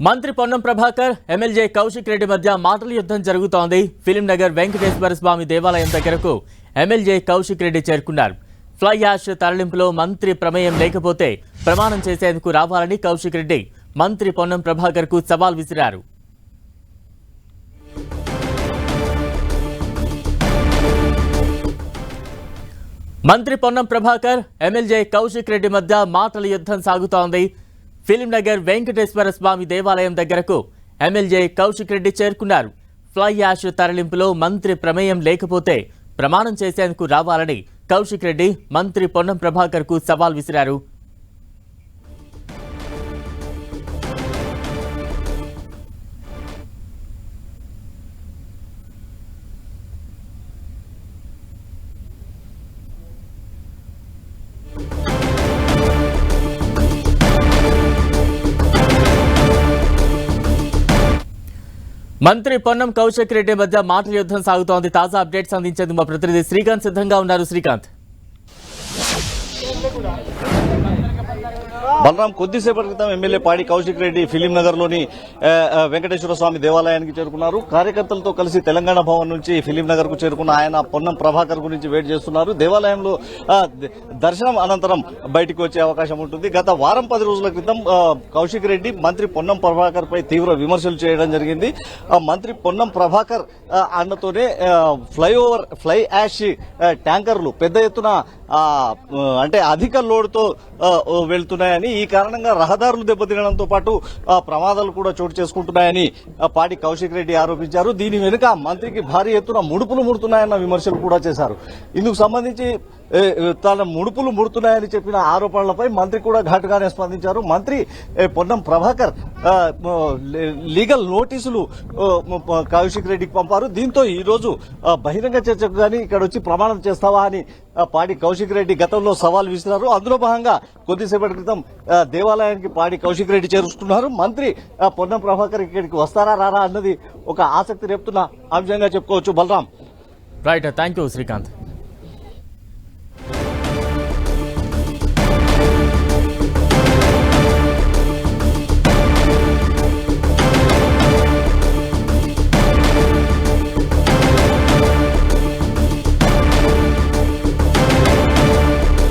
మంత్రి పొన్నం ప్రభాకర్ ఎమ్మెల్యే కౌశిక్ రెడ్డి మధ్య మాటల యుద్ధం జరుగుతోంది. ఫిలిం నగర్ వెంకటేశ్వర స్వామి దేవాలయం దగ్గరకు ఎమ్మెల్యే కౌశిక్ రెడ్డి చేరుకున్నారు. ఫ్లై యాష్ తరలింపులో మంత్రి ప్రమేయం లేకపోతే ప్రమాణం చేసేందుకు రావాలని కౌశిక్ రెడ్డి మంత్రి పొన్నం ప్రభాకర్ కు సవాల్ విసిరారు. మంత్రి పొన్నం ప్రభాకర్ ఎమ్మెల్యే కౌశిక్ రెడ్డి మధ్య మాటల యుద్ధం సాగుతోంది. ఫిలిం నగర్ వెంకటేశ్వర స్వామి దేవాలయం దగ్గరకు ఎమ్మెల్యే కౌశిక్ రెడ్డి చేరుకున్నారు. ఫ్లై యాష్ తరలింపులో మంత్రి ప్రమేయం లేకపోతే ప్రమాణం చేసేందుకు రావాలని కౌశిక్ రెడ్డి మంత్రి పొన్నం ప్రభాకర్ కు సవాల్ విసిరారు. మంత్రి పొన్నం కౌశిక్ రెడ్డి మధ్య మాటల యుద్ధం సాగుతోంది. తాజా అప్డేట్స్ అందించేందుకు మా ప్రతినిధి శ్రీకాంత్ సిద్ధంగా ఉన్నారు. శ్రీకాంత్, బలరాం, కొద్దిసేపటి క్రితం ఎమ్మెల్యే పాడి కౌశిక్ రెడ్డి ఫిలిం నగర్ లోని వెంకటేశ్వర స్వామి దేవాలయానికి చేరుకున్నారు. కార్యకర్తలతో కలిసి తెలంగాణ భవన్ నుంచి ఫిలిం నగర్ కు చేరుకున్న ఆయన పొన్నం ప్రభాకర్ గురించి వెయిట్ చేస్తున్నారు. దేవాలయంలో దర్శనం అనంతరం బయటకు వచ్చే అవకాశం ఉంటుంది. గత వారం 10 రోజుల క్రితం కౌశిక్ రెడ్డి మంత్రి పొన్నం ప్రభాకర్ పై తీవ్ర విమర్శలు చేయడం జరిగింది. మంత్రి పొన్నం ప్రభాకర్ అన్నతోనే ఫ్లై యాష్ ట్యాంకర్లు పెద్ద ఎత్తున అంటే అధిక లోడ్తో వెళ్తున్నాయని, ఈ కారణంగా రహదారులు దెబ్బతినడంతో పాటు ప్రమాదాలు కూడా చోటు చేసుకుంటున్నాయని పాడి కౌశిక్ రెడ్డి ఆరోపించారు. దీని వెనుక మంత్రికి భారీ ఎత్తున ముడుపులు ముడుతున్నాయన్న విమర్శలు కూడా చేశారు. ఇందుకు సంబంధించి తన ముడుపులు ముడుతున్నాయని చెప్పిన ఆరోపణలపై మంత్రి కూడా ఘాటుగానే స్పందించారు. మంత్రి పొన్నం ప్రభాకర్ లీగల్ నోటీసులు కౌశిక్ రెడ్డికి పంపారు. దీంతో ఈ రోజు బహిరంగ చర్చకు గానీ ఇక్కడ వచ్చి ప్రమాణం చేస్తావా అని పాడి కౌశిక్ రెడ్డి గతంలో సవాల్ విసిరారు. అందులో భాగంగా కొద్దిసేపటి క్రితం దేవాలయానికి పాడి కౌశిక్ రెడ్డి చేరుస్తున్నారు. మంత్రి పొన్నం ప్రభాకర్ ఇక్కడికి వస్తారా రారా అన్నది ఒక ఆసక్తి రేపుతున్న అంశంగా చెప్పుకోవచ్చు. Balaram, right, thank you Srikanth.